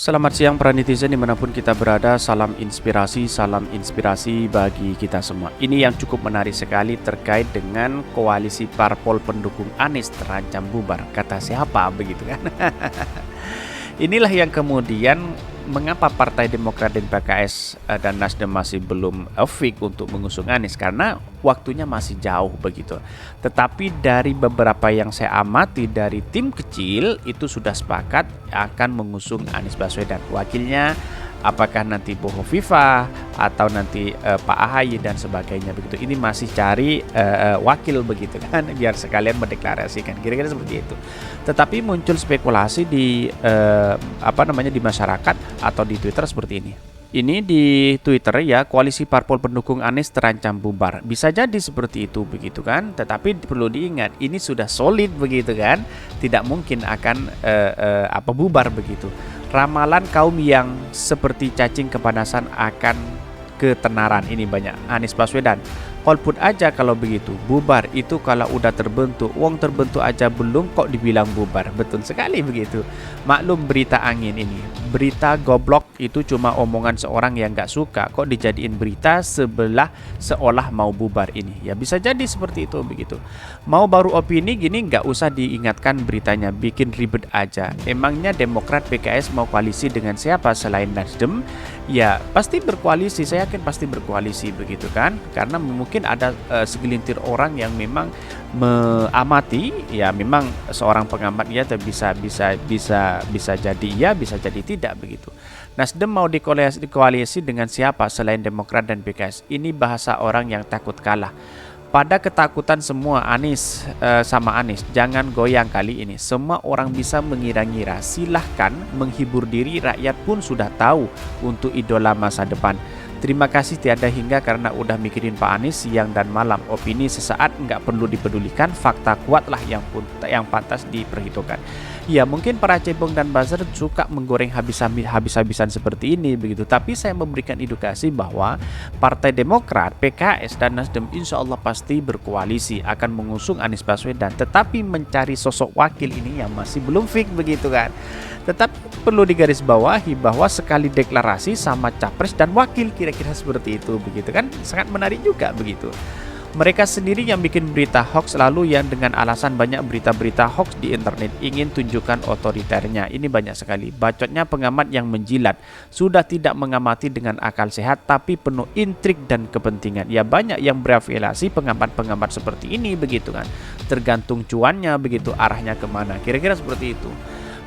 Selamat siang para netizen dimanapun kita berada, salam inspirasi bagi kita semua. Ini yang cukup menarik sekali terkait dengan koalisi parpol pendukung Anies terancam bubar. Kata siapa begitu kan? Inilah yang kemudian mengapa Partai Demokrat dan PKS dan Nasdem masih belum fix untuk mengusung Anies, karena waktunya masih jauh begitu. Tetapi dari beberapa yang saya amati dari tim kecil itu sudah sepakat akan mengusung Anies Baswedan. Wakilnya apakah nanti Bu Hovifah atau nanti Pak Ahaye dan sebagainya begitu. Ini masih cari wakil begitu kan, biar sekalian mendeklarasikan, kira-kira seperti itu. Tetapi muncul spekulasi di di masyarakat atau di Twitter seperti ini. Ini di Twitter ya, koalisi parpol pendukung Anies terancam bubar. Bisa jadi seperti itu begitu kan. Tetapi perlu diingat, ini sudah solid begitu kan. Tidak mungkin akan bubar begitu. Ramalan kaum yang seperti cacing kepanasan akan ketenaran. Ini banyak Anies Baswedan. Golput aja kalau begitu, bubar itu kalau udah terbentuk. Wong terbentuk aja belum kok dibilang bubar. Betul sekali begitu. Maklum berita angin ini, berita goblok itu cuma omongan seorang yang gak suka kok dijadiin berita seolah mau bubar ini. Ya bisa jadi seperti itu begitu. Mau baru opini gini gak usah diingatkan beritanya, bikin ribet aja. Emangnya Demokrat PKS mau koalisi dengan siapa selain Nasdem? Ya pasti berkoalisi, saya yakin pasti berkoalisi begitu kan. Karena mungkin ada segelintir orang yang memang mengamati, ya memang seorang pengamat ya bisa jadi ya, bisa jadi tidak begitu. Nasdem mau dikoalisi dengan siapa selain Demokrat dan PKS? Ini bahasa orang yang takut kalah. Pada ketakutan semua sama Anies, jangan goyang kali ini. Semua orang bisa mengira-ngira. Silahkan menghibur diri, rakyat pun sudah tahu untuk idola masa depan. Terima kasih tiada hingga karena udah mikirin Pak Anies siang dan malam. Opini sesaat nggak perlu dipedulikan, fakta kuatlah yang pantas diperhitungkan. Ya mungkin para cebong dan buzzer suka menggoreng habis-habisan seperti ini begitu. Tapi saya memberikan edukasi bahwa Partai Demokrat, PKS dan Nasdem insya Allah pasti berkoalisi akan mengusung Anies Baswedan. Tetapi mencari sosok wakil ini yang masih belum fix begitu kan. Tetapi perlu digarisbawahi bahwa sekali deklarasi sama capres dan wakil, kira-kira seperti itu begitu kan, sangat menarik juga begitu. Mereka sendiri yang bikin berita hoax lalu yang dengan alasan banyak berita-berita hoax di internet ingin tunjukkan otoriternya. Ini banyak sekali. Bacotnya pengamat yang menjilat. Sudah tidak mengamati dengan akal sehat tapi penuh intrik dan kepentingan. Ya banyak yang berafiliasi pengamat-pengamat seperti ini begitu kan. Tergantung cuannya begitu, arahnya kemana. Kira-kira seperti itu.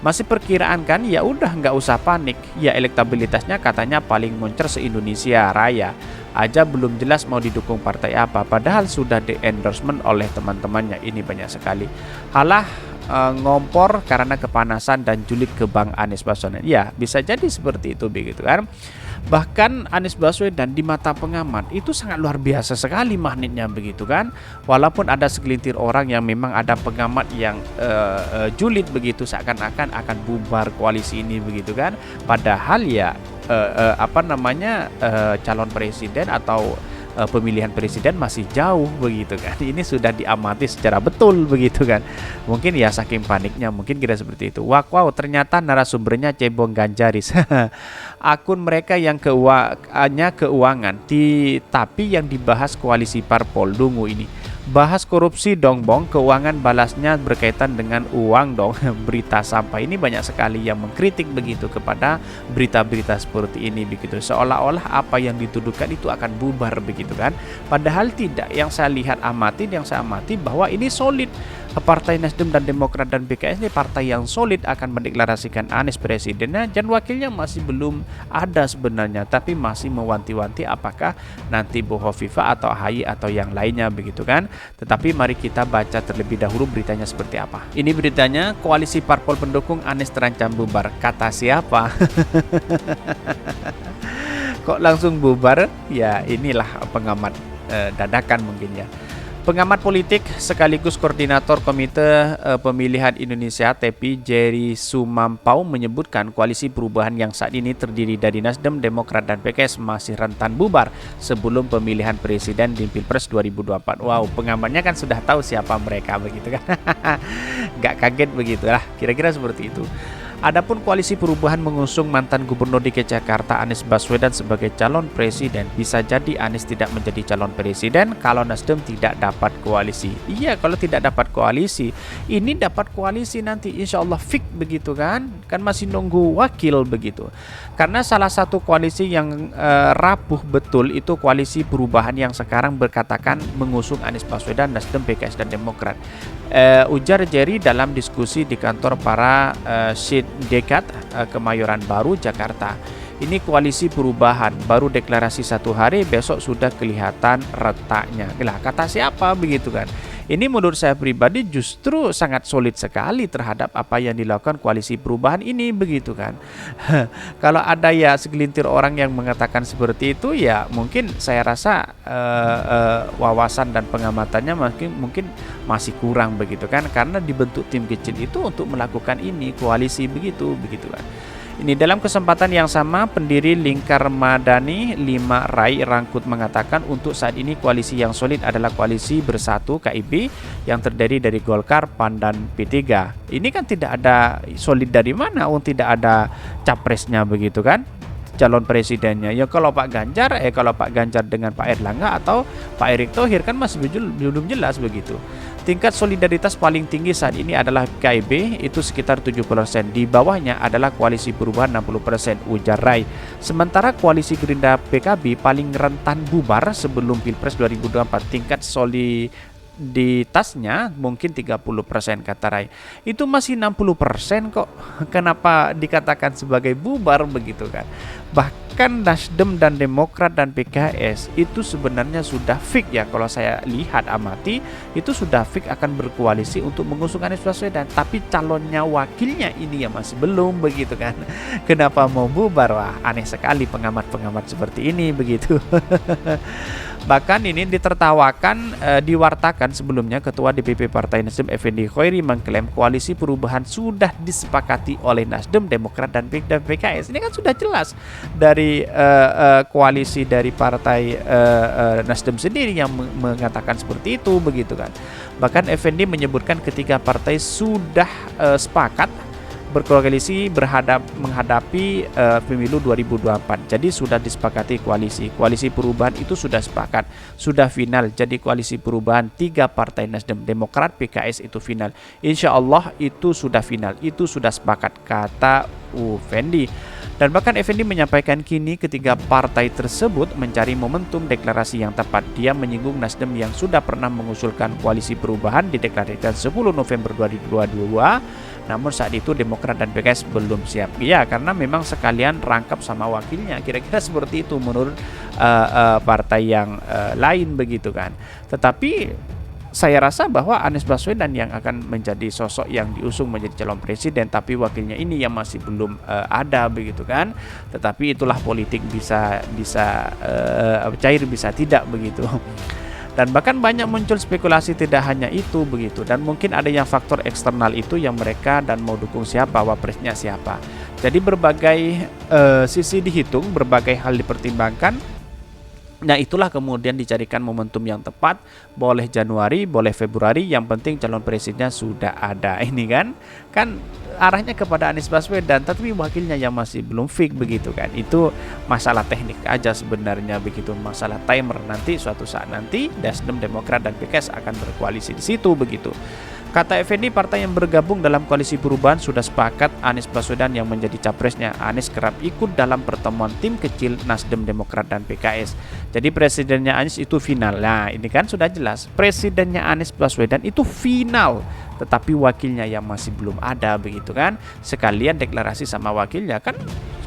Masih perkiraan kan, ya udah nggak usah panik. Ya elektabilitasnya katanya paling moncer se-Indonesia Raya. Aja belum jelas mau didukung partai apa, padahal sudah di-endorsement oleh teman-temannya. Ini banyak sekali. Halah ngompor karena kepanasan dan julid ke Bang Anies Baswedan. Ya bisa jadi seperti itu begitu kan. Bahkan Anies Baswedan di mata pengamat itu sangat luar biasa sekali magnetnya begitu kan. Walaupun ada segelintir orang yang memang ada pengamat yang julid begitu, seakan-akan akan bubar koalisi ini begitu kan. Padahal ya calon presiden atau pemilihan presiden masih jauh begitu kan. Ini sudah diamati secara betul begitu kan. Mungkin ya saking paniknya mungkin kira seperti itu. Wow, ternyata narasumbernya cebong ganjaris. Akun mereka yang keuangan tapi yang dibahas koalisi parpol dungu ini. Bahas korupsi dong bong, keuangan balasnya berkaitan dengan uang dong. Berita sampah ini banyak sekali yang mengkritik begitu kepada berita-berita seperti ini begitu. Seolah-olah apa yang dituduhkan itu akan bubar begitu kan. Padahal tidak, yang saya amati bahwa ini solid. Partai Nasdem dan Demokrat dan PKS ini partai yang solid akan mendeklarasikan Anies presidennya, dan wakilnya masih belum ada sebenarnya, tapi masih mewanti-wanti apakah nanti Bu Hovifah atau Ahaye atau yang lainnya begitu kan. Tetapi mari kita baca terlebih dahulu beritanya seperti apa. Ini beritanya, koalisi parpol pendukung Anies terancam bubar. Kata siapa? Kok langsung bubar? Ya inilah pengamat dadakan mungkin ya. Pengamat politik sekaligus koordinator Komite Pemilihan Indonesia (TEPI) Jerry Sumampau menyebutkan koalisi perubahan yang saat ini terdiri dari Nasdem, Demokrat dan PKS masih rentan bubar sebelum pemilihan presiden di Pilpres 2024. Wow, pengamatnya kan sudah tahu siapa mereka begitu kan. Gak kaget begitulah, kira-kira seperti itu. Adapun Koalisi Perubahan mengusung mantan Gubernur DKI Jakarta Anies Baswedan sebagai calon presiden. Bisa jadi Anies tidak menjadi calon presiden kalau Nasdem tidak dapat koalisi. Iya, kalau tidak dapat koalisi, ini dapat koalisi nanti insya Allah fix begitu kan? Kan masih nunggu wakil begitu. Karena salah satu koalisi yang rapuh betul itu Koalisi Perubahan yang sekarang berkatakan mengusung Anies Baswedan, Nasdem, PKS dan Demokrat. Ujar Jerry dalam diskusi di kantor para Syed Dekat Kemayoran Baru Jakarta. Ini Koalisi Perubahan baru deklarasi 1 hari, besok sudah kelihatan retaknya. Lah, kata siapa begitu kan? Ini menurut saya pribadi justru sangat solid sekali terhadap apa yang dilakukan Koalisi Perubahan ini begitu kan. Kalau ada ya segelintir orang yang mengatakan seperti itu, ya mungkin saya rasa wawasan dan pengamatannya mungkin masih kurang begitu kan, karena dibentuk tim kecil itu untuk melakukan ini koalisi begitu kan. Ini dalam kesempatan yang sama, pendiri Lingkar Madani 5 Rai Rangkut mengatakan untuk saat ini koalisi yang solid adalah Koalisi Bersatu KIB yang terdiri dari Golkar, PAN, dan P3. Ini kan tidak ada solid dari mana, tidak ada capresnya begitu kan, calon presidennya. Ya kalau Pak Ganjar dengan Pak Erlangga atau Pak Erick Thohir kan masih belum jelas begitu. Tingkat solidaritas paling tinggi saat ini adalah KIB, itu sekitar 70%. Di bawahnya adalah Koalisi Perubahan 60%, ujar Rai. Sementara Koalisi Gerindra PKB paling rentan bubar sebelum Pilpres 2024. Tingkat soliditasnya mungkin 30%, kata Rai. Itu masih 60% kok. Kenapa dikatakan sebagai bubar begitu kan? Bahkan Nasdem dan Demokrat dan PKS itu sebenarnya sudah fix ya, kalau saya lihat amati itu sudah fix akan berkoalisi untuk mengusung Anies Baswedan, tapi calonnya wakilnya ini ya masih belum begitu kan. Kenapa mau bubar? Wah, aneh sekali pengamat-pengamat seperti ini begitu. Bahkan ini ditertawakan, diwartakan sebelumnya Ketua DPP Partai Nasdem Effendi Khoiri mengklaim Koalisi Perubahan sudah disepakati oleh Nasdem, Demokrat dan PKS. Ini kan sudah jelas dari koalisi dari Partai Nasdem sendiri yang mengatakan seperti itu begitu kan. Bahkan Effendi menyebutkan ketika partai sudah sepakat berkoalisi menghadapi pemilu 2024. Jadi sudah disepakati Koalisi Perubahan itu sudah sepakat, sudah final. Jadi Koalisi Perubahan 3 partai Nasdem, Demokrat, PKS itu final. Insya Allah itu sudah final, itu sudah sepakat, kata Effendi. Dan bahkan Effendi menyampaikan kini ketiga partai tersebut mencari momentum deklarasi yang tepat. Dia menyinggung Nasdem yang sudah pernah mengusulkan Koalisi Perubahan dideklarasikan 10 November 2022. Namun saat itu Demokrat dan PKS belum siap. Ya, karena memang sekalian rangkap sama wakilnya. Kira-kira seperti itu menurut partai yang lain begitu kan. Tetapi saya rasa bahwa Anies Baswedan yang akan menjadi sosok yang diusung menjadi calon presiden, tapi wakilnya ini yang masih belum ada begitu kan. Tetapi itulah politik, bisa cair bisa tidak begitu. Dan bahkan banyak muncul spekulasi tidak hanya itu begitu, dan mungkin ada yang faktor eksternal itu yang mereka dan mau dukung siapa, wapresnya siapa. Jadi berbagai sisi dihitung, berbagai hal dipertimbangkan. Nah, itulah kemudian dicarikan momentum yang tepat. Boleh Januari, boleh Februari, yang penting calon presidennya sudah ada. Ini kan arahnya kepada Anies Baswedan, tapi wakilnya yang masih belum fix begitu kan. Itu masalah teknik aja sebenarnya begitu, masalah timer. Nanti suatu saat nanti Nasdem, Demokrat dan PKS akan berkoalisi di situ begitu. Kata Effendi, partai yang bergabung dalam Koalisi Perubahan sudah sepakat Anies Baswedan yang menjadi capresnya. Anies kerap ikut dalam pertemuan tim kecil Nasdem, Demokrat dan PKS. Jadi presidennya Anies itu final. Nah, ini kan sudah jelas. Presidennya Anies Baswedan itu final, tetapi wakilnya yang masih belum ada begitu kan. Sekalian deklarasi sama wakilnya, kan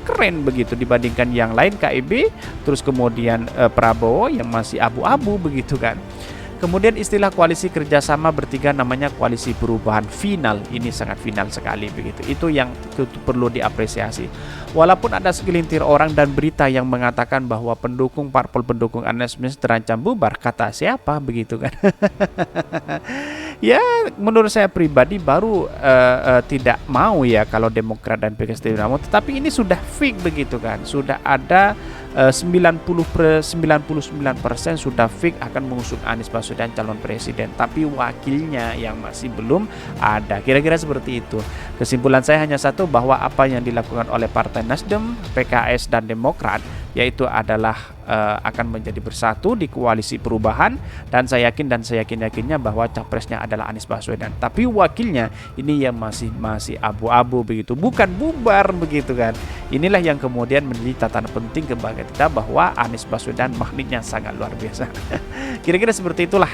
keren begitu dibandingkan yang lain KIB, terus kemudian Prabowo yang masih abu-abu begitu kan. Kemudian istilah koalisi kerjasama bertiga namanya Koalisi Perubahan final. Ini sangat final sekali begitu. Itu yang perlu diapresiasi. Walaupun ada segelintir orang dan berita yang mengatakan bahwa parpol pendukung Anies terancam bubar, kata siapa begitu kan? Ya, menurut saya pribadi baru tidak mau ya kalau Demokrat dan PKS tidak mau, tetapi ini sudah fix begitu kan. Sudah ada 99% sudah fix akan mengusung Anies Baswedan calon presiden, tapi wakilnya yang masih belum ada. Kira-kira seperti itu. Kesimpulan saya hanya satu, bahwa apa yang dilakukan oleh Partai Nasdem, PKS dan Demokrat yaitu adalah akan menjadi bersatu di koalisi perubahan, dan saya yakinnya bahwa capresnya adalah Anies Baswedan, tapi wakilnya ini yang masih abu-abu begitu, bukan bubar begitu kan. Inilah yang kemudian menjadi tatanan penting kepada kita, bahwa Anies Baswedan magnetnya sangat luar biasa. Kira-kira seperti itulah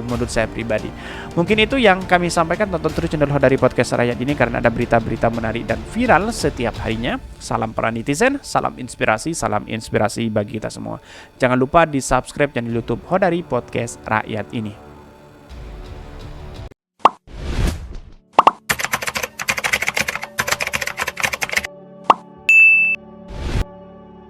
menurut saya pribadi. Mungkin itu yang kami sampaikan. Tonton terus channel Hodari Podcast Rakyat ini karena ada berita-berita menarik dan viral setiap harinya. Salam para netizen, salam inspirasi bagi kita semua. Jangan lupa di subscribe channel YouTube Hodari Podcast Rakyat ini.